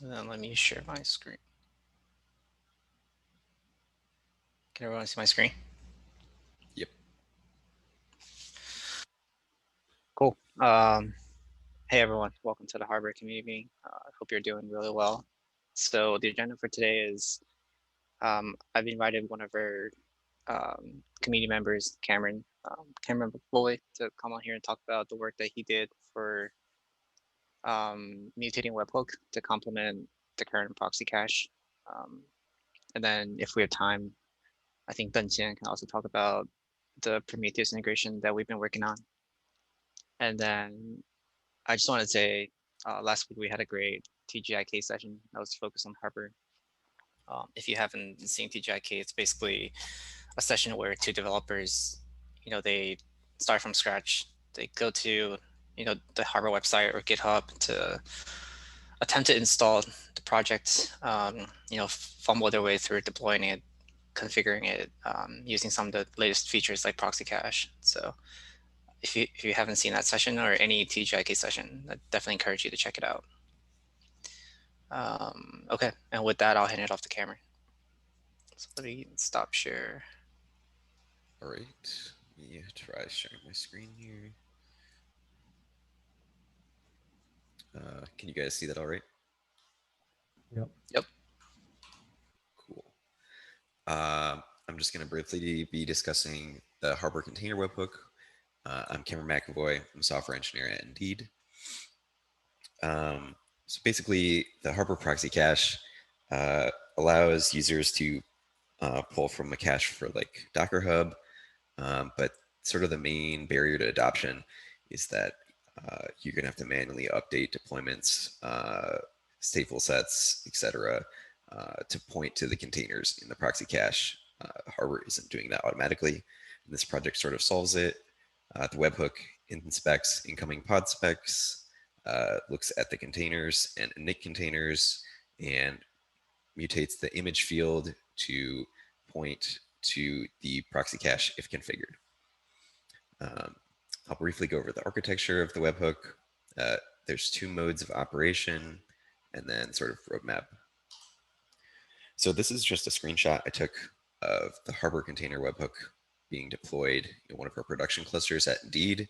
Then let me share my screen. Can everyone see my screen? Yep. Cool. Hey everyone, welcome to the Harbor community. I hope you're doing really well. So the agenda for today is I've invited one of our community members, Cameron Bullock, to come on here and talk about the work that he did for mutating webhook to complement the current proxy cache. Um, and then if we have time, I think Dunjian can also talk about the Prometheus integration that we've been working on. And then I just want to say, last week we had a great TGIK session that was focused on Harbor. If you haven't seen TGIK, it's basically a session where two developers, they start from scratch. They go to, the Harbor website or GitHub to attempt to install the project, fumble their way through deploying it, configuring it, using some of the latest features like proxy cache. So if you haven't seen that session or any TGIK session, I definitely encourage you to check it out. Okay, and with that, I'll hand it off to Cameron. So let me stop share. All right. Let me try sharing my screen here. Can you guys see that all right? Yep. Yep. Cool. I'm just going to briefly be discussing the Harbor Container Webhook. I'm Cameron McAvoy. I'm a software engineer at Indeed. So basically, the Harbor Proxy Cache allows users to pull from a cache for like Docker Hub, but sort of the main barrier to adoption is that you're going to have to manually update deployments, stateful sets, etc., to point to the containers in the proxy cache. Harbor isn't doing that automatically, and this project sort of solves it. The webhook inspects incoming pod specs, looks at the containers and init containers, and mutates the image field to point to the proxy cache if configured. I'll briefly go over the architecture of the webhook. There's two modes of operation and then sort of roadmap. So this is just a screenshot I took of the Harbor container webhook being deployed in one of our production clusters at Indeed.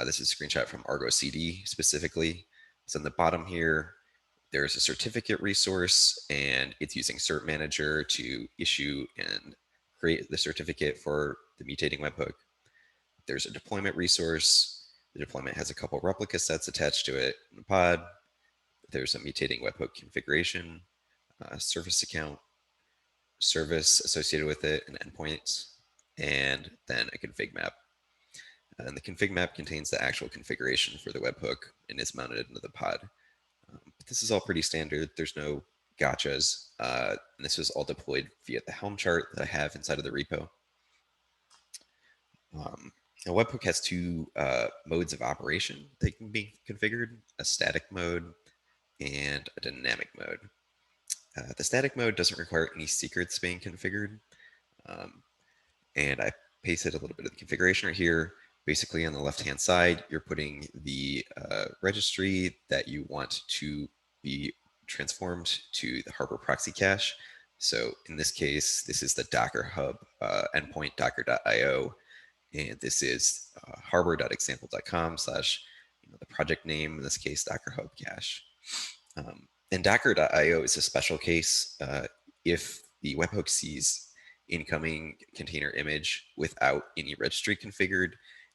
This is a screenshot from Argo CD specifically. So in the bottom here, there's a certificate resource, and it's using Cert Manager to issue and create the certificate for the mutating webhook. There's a deployment resource. The deployment has a couple replica sets attached to it in the pod. There's a mutating webhook configuration, service account, service associated with it, and endpoints, and then a config map. And the config map contains the actual configuration for the webhook and is mounted into the pod. But this is all pretty standard. There's no gotchas. And this was all deployed via the Helm chart that I have inside of the repo. Now, Webhook has two modes of operation that can be configured, a static mode and a dynamic mode. The static mode doesn't require any secrets being configured. And I pasted a little bit of the configuration right here. Basically, on the left-hand side, you're putting the registry that you want to be transformed to the Harbor proxy cache. So in this case, this is the Docker Hub endpoint docker.io. And this is harbor.example.com / the project name, in this case, Docker Hub cache. And docker.io is a special case. If the webhook sees incoming container image without any registry configured,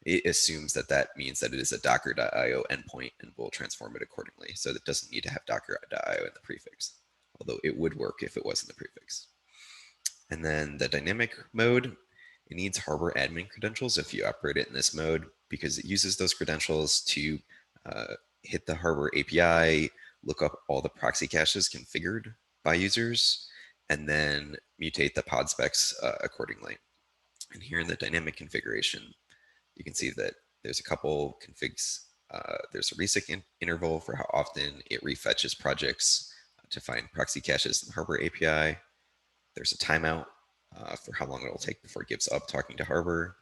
it assumes that that means that it is a docker.io endpoint and will transform it accordingly. So it doesn't need to have docker.io in the prefix, although it would work if it was in the prefix. And then the dynamic mode, it needs Harbor admin credentials if you operate it in this mode, because it uses those credentials to hit the Harbor API, look up all the proxy caches configured by users, and then mutate the pod specs accordingly. And here in the dynamic configuration, you can see that there's a couple configs. There's a reseq interval for how often it refetches projects to find proxy caches in the Harbor API. There's a timeout for how long it will take before it gives up talking to Harbor,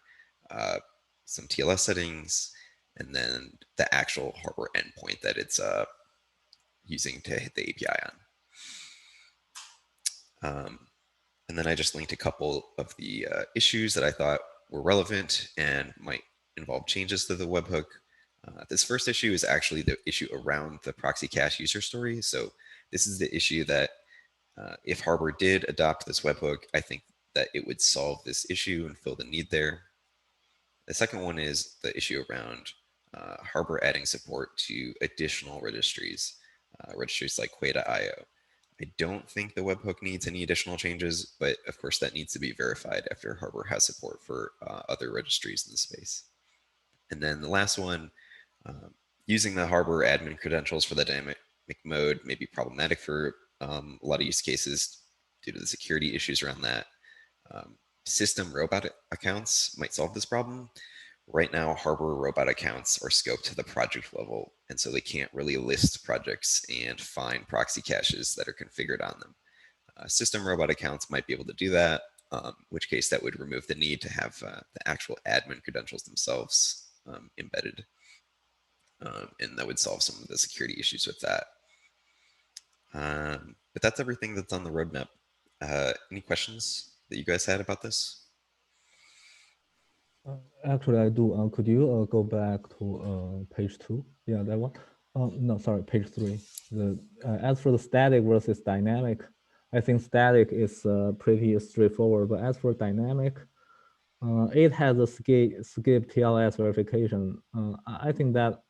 some TLS settings, and then the actual Harbor endpoint that it's using to hit the API on. And then I just linked a couple of the issues that I thought were relevant and might involve changes to the webhook. This first issue is actually the issue around the proxy cache user story. So this is the issue that if Harbor did adopt this webhook, I think that it would solve this issue and fill the need there. The second one is the issue around Harbor adding support to additional registries, registries like Quay.io. I don't think the webhook needs any additional changes, but of course that needs to be verified after Harbor has support for other registries in the space. And then the last one, using the Harbor admin credentials for the dynamic mode may be problematic for a lot of use cases due to the security issues around that. System robot accounts might solve this problem. Right now, Harbor robot accounts are scoped to the project level, and so they can't really list projects and find proxy caches that are configured on them. System robot accounts might be able to do that, in which case that would remove the need to have the actual admin credentials themselves embedded. And that would solve some of the security issues with that. But that's everything that's on the roadmap. Any questions that you guys had about this? Actually, I do. Could you go back to page 2? Yeah, that one. No, sorry, page 3. As for the static versus dynamic, I think static is pretty straightforward. But as for dynamic, it has a skip TLS verification. I think that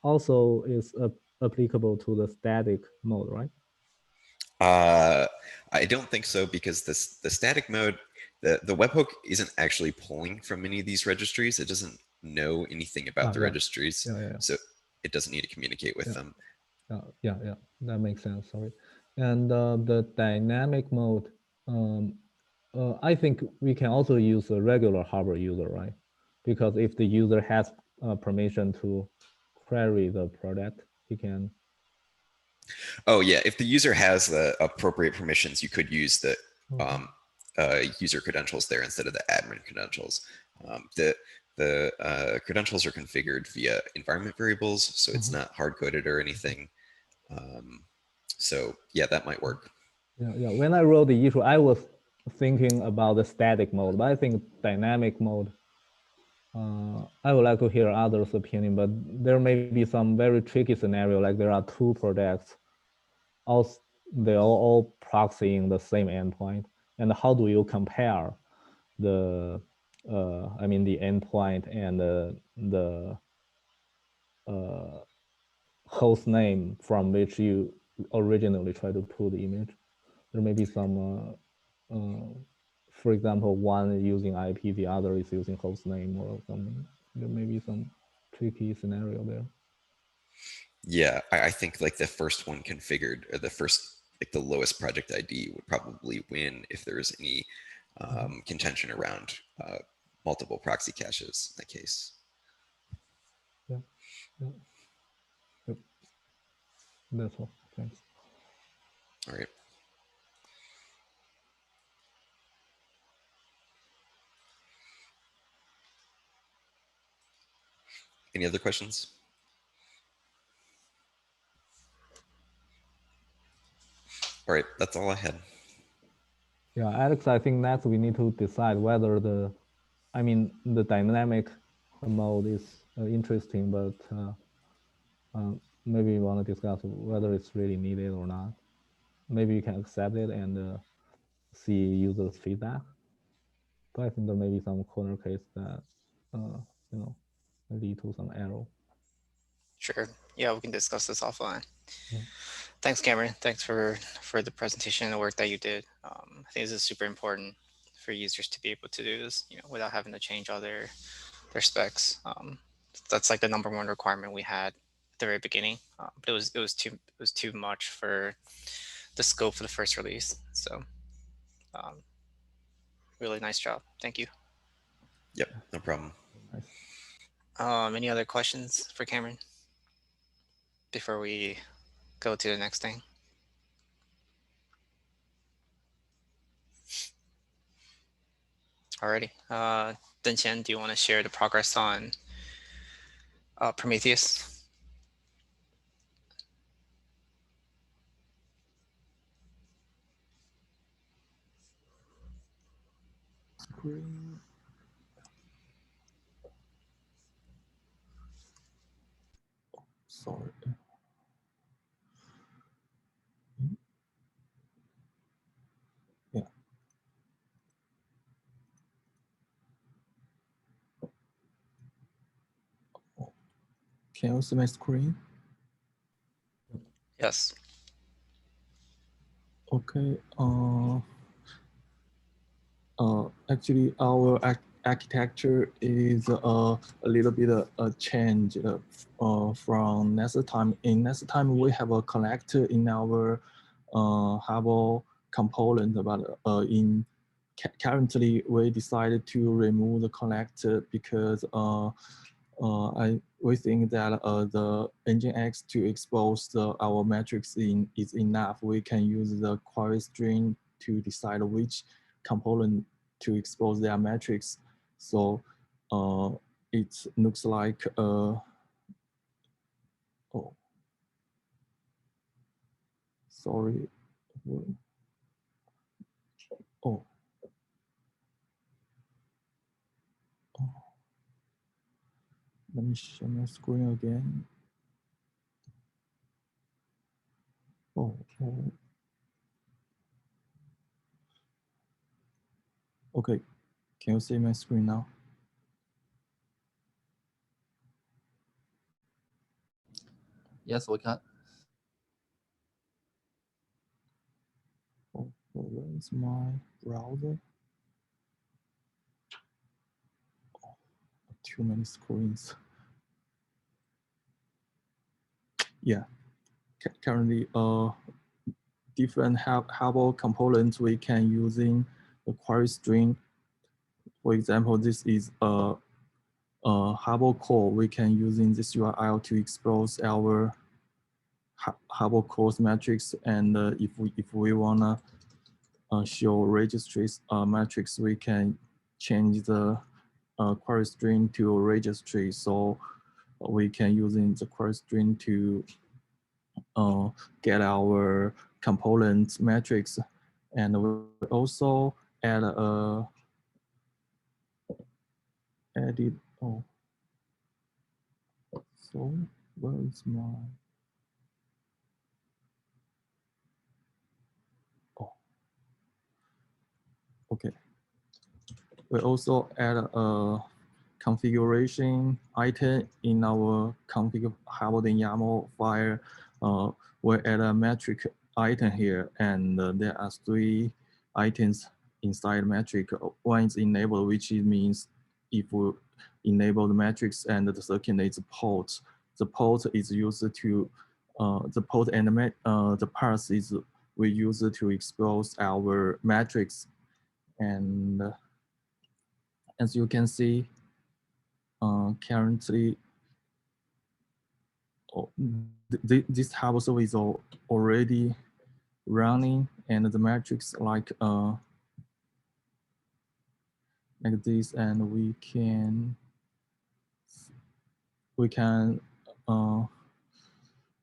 also is applicable to the static mode, right? I don't think so, because the static mode, the webhook isn't actually pulling from any of these registries. It doesn't know anything about the registries, so it doesn't need to communicate with them. Yeah, that makes sense. Sorry. And the dynamic mode, I think we can also use a regular Harbor user, right? Because if the user has permission to query the product, he can. Oh yeah, if the user has the appropriate permissions, you could use the user credentials there instead of the admin credentials. The credentials are configured via environment variables, so it's not hard-coded or anything. So yeah, that might work. Yeah. When I wrote the issue, I was thinking about the static mode, but I think dynamic mode, I would like to hear others' opinion, but there may be some very tricky scenario, like there are 2 projects, they're all proxying the same endpoint. And how do you compare the, the endpoint and the host name from which you originally try to pull the image? There may be some, for example, one using IP, the other is using host name or something. There may be some tricky scenario there. Yeah, I think like the first one configured, or the first, like the lowest project ID would probably win if there's any contention around multiple proxy caches in that case. Yeah. Yep. That's all. Thanks. All right. Any other questions? All right, that's all I had. Yeah, Alex, I think next we need to decide whether the dynamic mode is interesting, but maybe we want to discuss whether it's really needed or not. Maybe you can accept it and see users' feedback. But I think there may be some corner case that, lead to some error. Sure. Yeah, we can discuss this offline. Yeah. Thanks, Cameron. Thanks for the presentation and the work that you did. I think this is super important for users to be able to do this, without having to change all their specs. That's like the #1 requirement we had at the very beginning, but it was too much for the scope for the first release. So, really nice job. Thank you. Yep, no problem. Nice. Any other questions for Cameron before we go to the next thing? Alrighty. Denqian, do you want to share the progress on Prometheus? screen. Sorry. Yeah. Can you see my screen? Yes. Okay. Actually, our architecture is a little bit change from next time. In next time, we have a collector in our Hubble component, but currently we decided to remove the collector because we think that the Nginx to expose our metrics is enough. We can use the query string to decide which component to expose their metrics. So it looks like oh, sorry. Oh. Let me share my screen again. Oh. Okay, can you see my screen now? Yes, we can. Oh, where is my browser? Oh, too many screens. Yeah, currently different Hubble components we can using the query string. For example, this is a Hubble core. We can using this URL to expose our Hubble cores metrics, and if we wanna show registries metrics, we can change the query string to a registry. So we can using the query string to get our component metrics, and we also add a edit. Oh, so where is my? Oh, okay. We also add a configuration item in our config Hubble YAML file. We add a metric item here, and there are 3 items inside metric. One is enabled, which means if we enable the metrics, and the second is port. The port is used to the port and the parse is we use to expose our metrics, and as you can see, currently, this Hubble service is already running, and the metrics like this, and we can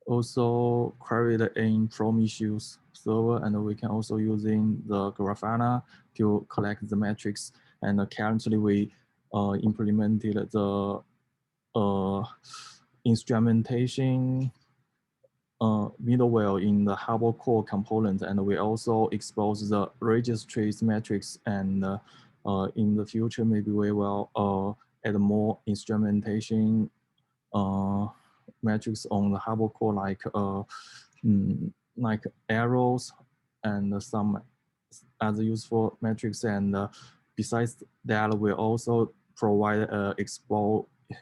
also query the in-from issues server, and we can also using the Grafana to collect the metrics. And currently, we implemented the instrumentation middleware in the Hubble core component, and we also expose the registries metrics. And in the future, maybe we will add more instrumentation metrics on the Hubble core, like arrows and some other useful metrics. And besides that, we also provide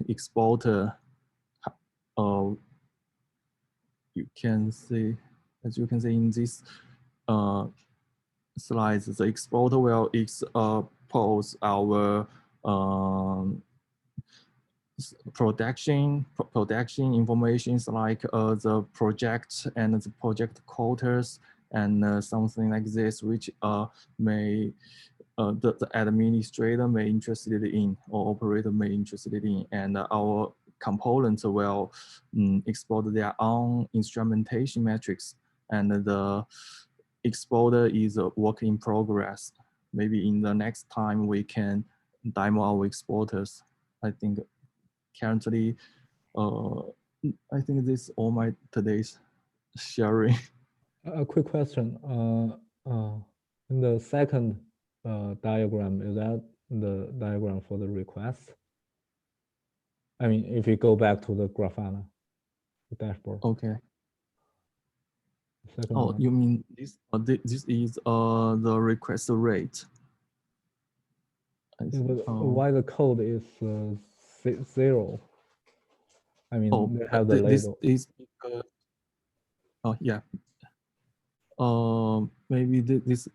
exporter. You can see, as you can see in this slides, the exporter will expose our production informations like the project and the project quotas and something like this, which may the administrator may interested in, or operator may interested in, and our components will export their own instrumentation metrics, and the exporter is a work in progress. maybe in the next time we can demo our exporters. I think currently, I think this is all my today's sharing. A quick question. In the second diagram, is that the diagram for the request? I mean, if you go back to the Grafana, the dashboard. Okay. Second Oh, one. you mean this? This is the request rate. Yeah, but why the code is 0? I mean, they have the this label. is because, oh yeah. Maybe this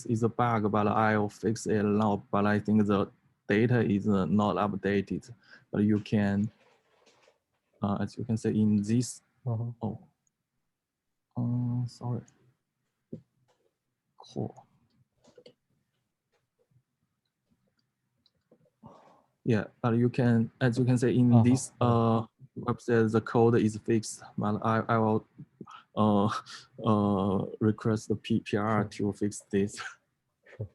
is a bug, but I'll fix it now. But I think the data is not updated. But you can, as you can say in this. Oh, sorry. Cool. Yeah, but you can, as you can say in this website, the code is fixed. But I will request the PR to fix this. Sure.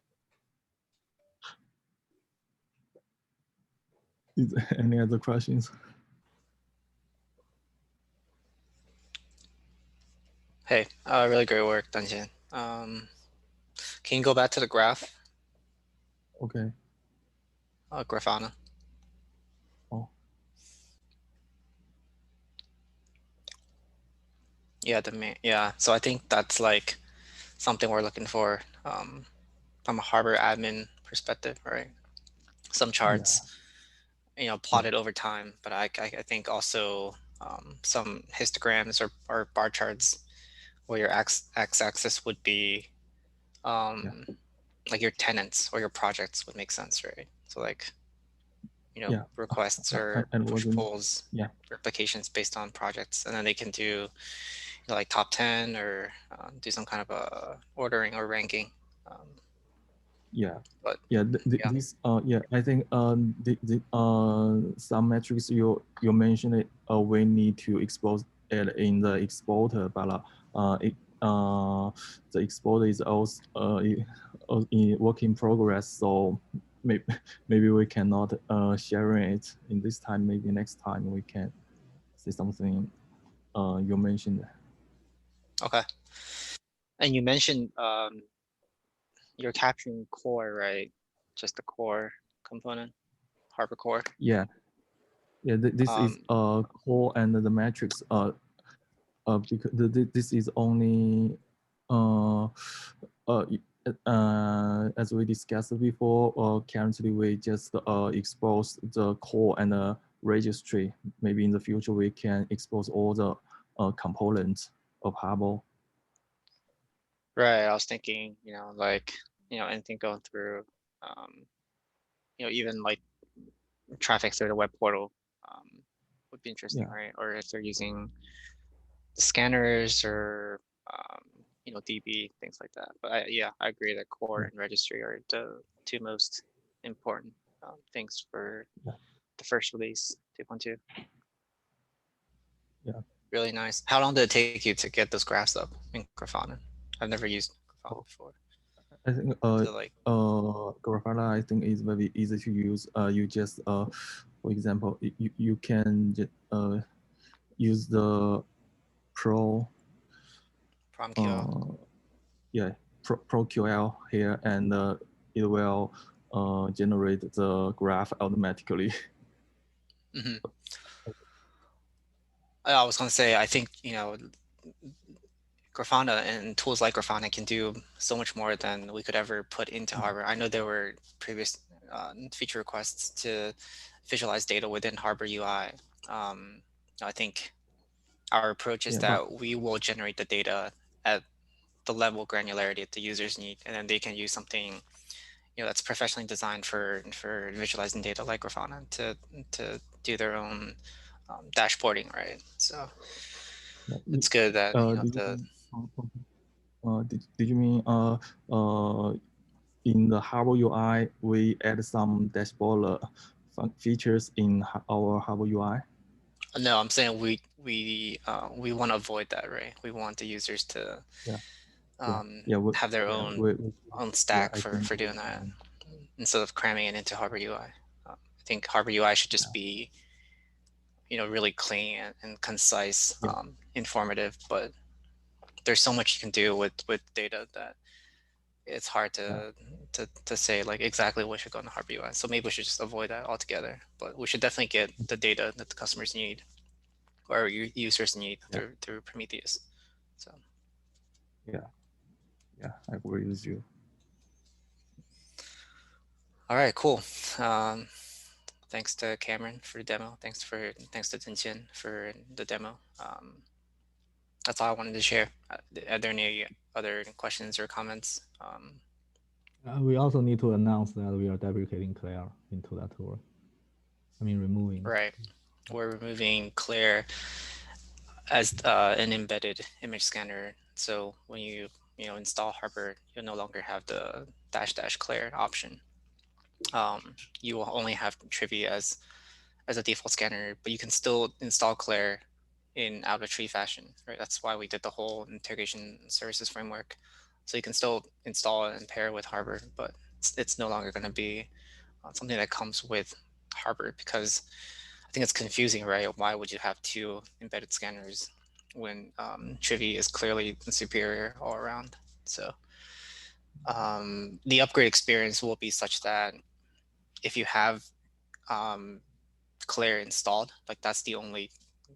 Is there any other questions? Hey, really great work, Danjian. Can you go back to the graph, Okay. Grafana? Oh. Yeah, yeah. So I think that's like something we're looking for from a Harbor admin perspective, right? Some charts, plotted over time, but I think also some histograms or bar charts where your x-axis would be like your tenants or your projects would make sense, right? So like, requests or push pulls, replications based on projects, and then they can do like top 10 or do some kind of a ordering or ranking. But this I think some metrics you mentioned it, we need to expose it in the exporter, but the exporter is also in work in progress, so maybe we cannot share it in this time. Maybe next time we can say something you mentioned. Okay. And you mentioned you're capturing core, right? Just the core component, Harbor core. Yeah. This is core and the metrics. Because this is only as we discussed before. Currently, we just expose the core and the registry. Maybe in the future we can expose all the components of Harbor. Right. I was thinking, like, anything going through, even like traffic through the web portal would be interesting, right? Or if they're using the scanners or, DB, things like that. But I agree that core and registry are the two most important things for the first release 2.2. Yeah. Really nice. How long did it take you to get those graphs up in Grafana? I've never used Grafana before. I think Grafana, I think, is very easy to use. You just for example, you can use the ProQL here, and it will generate the graph automatically. I was going to say, I think, Grafana and tools like Grafana can do so much more than we could ever put into Harbor. I know there were previous feature requests to visualize data within Harbor UI. I think our approach is that we will generate the data at the level of granularity that the users need, and then they can use something that's professionally designed for visualizing data like Grafana to do their own dashboarding, right? So it's good that did you mean in the Harbor UI we add some dashboard features in our Harbor UI? No, I'm saying we want to avoid that, right? We want the users to have their own stack for doing that instead of cramming it into Harbor UI. I think Harbor UI should just be, really clean and concise, informative. But there's so much you can do with data that it's hard to say like exactly what should go in the Harbor UI. So maybe we should just avoid that altogether. But we should definitely get the data that the customers need or users need through Prometheus. So yeah, I agree with you. All right, cool. Thanks to Cameron for the demo. Thanks to Tianqian for the demo. That's all I wanted to share. Are there any other questions or comments? We also need to announce that we are deprecating Claire into that tool. I mean, removing. Right. We're removing Claire as an embedded image scanner. So when you install Harbor, you'll no longer have the -- Claire option. You will only have Trivy as a default scanner, but you can still install Claire in out of tree fashion, right? That's why we did the whole integration services framework. So you can still install it and pair with Harbor, but it's no longer going to be something that comes with Harbor, because I think it's confusing, right? Why would you have two embedded scanners when Trivy is clearly superior all around? So the upgrade experience will be such that if you have Claire installed, like that's the only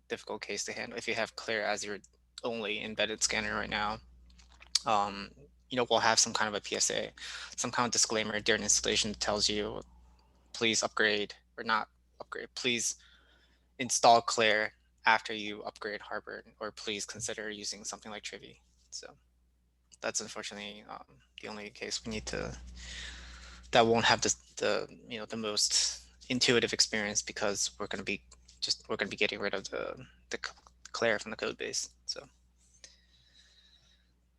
difficult case to handle. If you have Claire as your only embedded scanner right now, we'll have some kind of a PSA, some kind of disclaimer during installation that tells you, please upgrade or not upgrade, please install Claire after you upgrade Harbor, or please consider using something like Trivy. So that's unfortunately the only case we need to, that won't have the most intuitive experience, because we're going to be getting rid of the Claire from the code base. So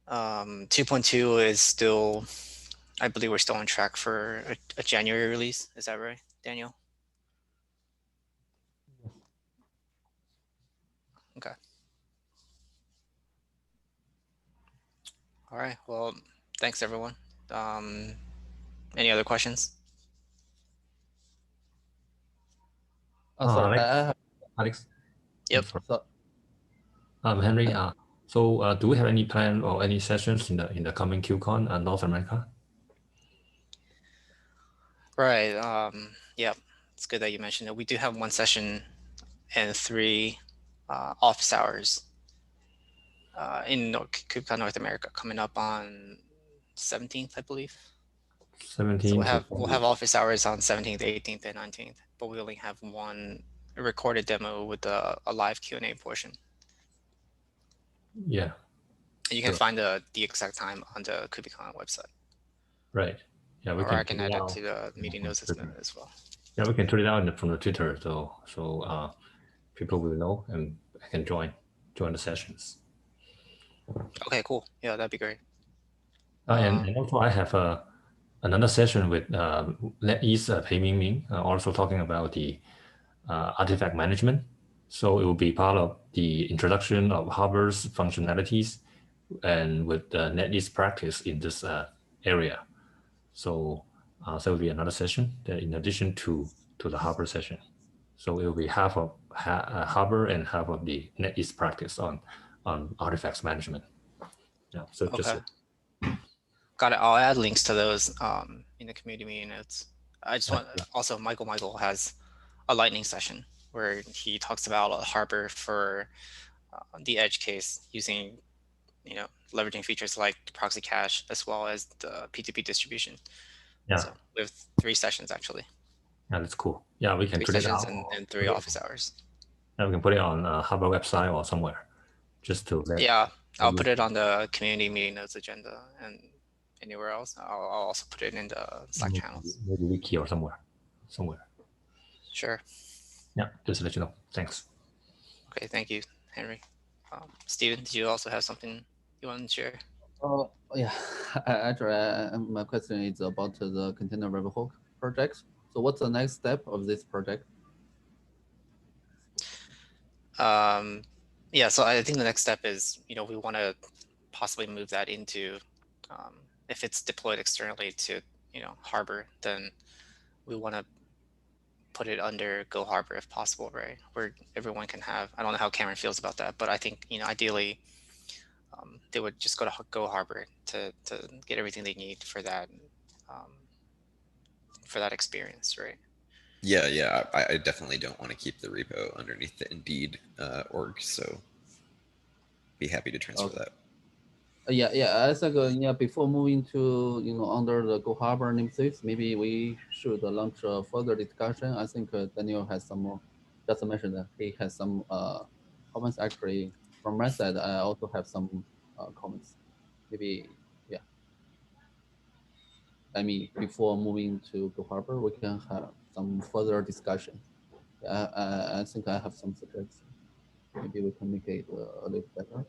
2.2 is still, I believe we're still on track for a January release. Is that right, Daniel? Okay. All right. Well, thanks everyone. Any other questions? Sorry, Alex. Yep. So, Henry. So do we have any plan or any sessions in the coming QCon and North America? Right. Yeah. It's good that you mentioned it. We do have one session and 3 office hours in KubeCon North America coming up on 17th, I believe. 17th. So we'll have office hours on 17th, 18th, and 19th, but we only have one recorded demo with a live Q&A portion. Yeah. And you can find the exact time on the KubeCon website. Right. Yeah, or I can add it to the meeting notes as well. Yeah, we can tweet it out from the Twitter, so people will know and can join the sessions. Okay, cool. Yeah, that'd be great. And also I have another session with NetEase Pei Mingming, also talking about the artifact management. So it will be part of the introduction of Harbor's functionalities and with NetEase practice in this area. So there will be another session that in addition to the Harbor session. So it will be half of Harbor and half of the NetEase practice on artifacts management. Yeah. So Okay. just Got it. I'll add links to those in the community meeting notes. I just want also Michael has a lightning session where he talks about Harbor for the edge case using leveraging features like the proxy cache as well as the P2P distribution. Yeah. So we have 3 sessions actually. Yeah, that's cool. Yeah, we can 3 put it sessions out and 3 office hours. Yeah, we can put it on Harbor website or somewhere, just to let. Yeah, I'll put it on the community meeting notes agenda, and anywhere else I'll also put it in the Slack channels. Maybe wiki or somewhere. Sure. Yeah, just to let you know. Thanks. Okay, thank you, Henry. Steven, did you also have something you want to share? Yeah, actually, my question is about the container webhook project. So what's the next step of this project? Yeah, so I think the next step is, we want to possibly move that into, if it's deployed externally to, Harbor, then we want to put it under Go Harbor if possible, right? Where everyone can have, I don't know how Cameron feels about that, but I think, ideally, they would just go to Go Harbor to get everything they need for that experience, right? Yeah. I definitely don't want to keep the repo underneath the Indeed org, so be happy to transfer that. Yeah. I think before moving to under the Go Harbor namespace, maybe we should launch a further discussion. I think Daniel has some more. Just mentioned that he has some comments. Actually, from my side, I also have some comments. Maybe I mean, before moving to Go Harbor, we can have some further discussion. I think I have some suggestions. Maybe we can make it a little better.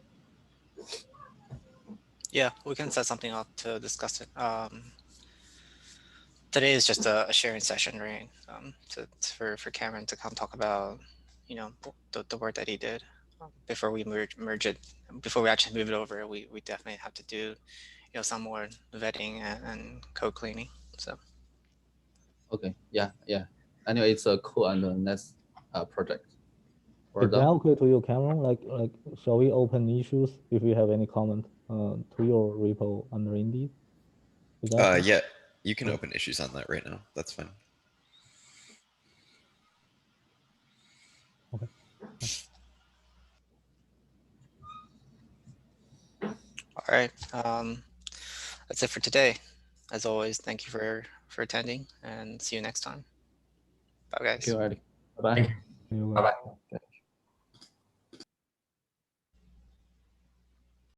Yeah, we can set something up to discuss it. Today is just a sharing session, right? For Cameron to come talk about, the work that he did. Before we merge it, before we actually move it over, we definitely have to do, some more vetting and code cleaning. So. Okay. Yeah. Anyway, it's a cool and nice project. Is that okay to you, Cameron? Like, shall we open issues if you have any comment to your repo under Indeed? Is that okay? Yeah, you can open issues on that right now. That's fine. Okay. All right. That's it for today. As always, thank you for attending, and see you next time. Bye, guys. Thank you, Eddie. Bye-bye. Bye-bye.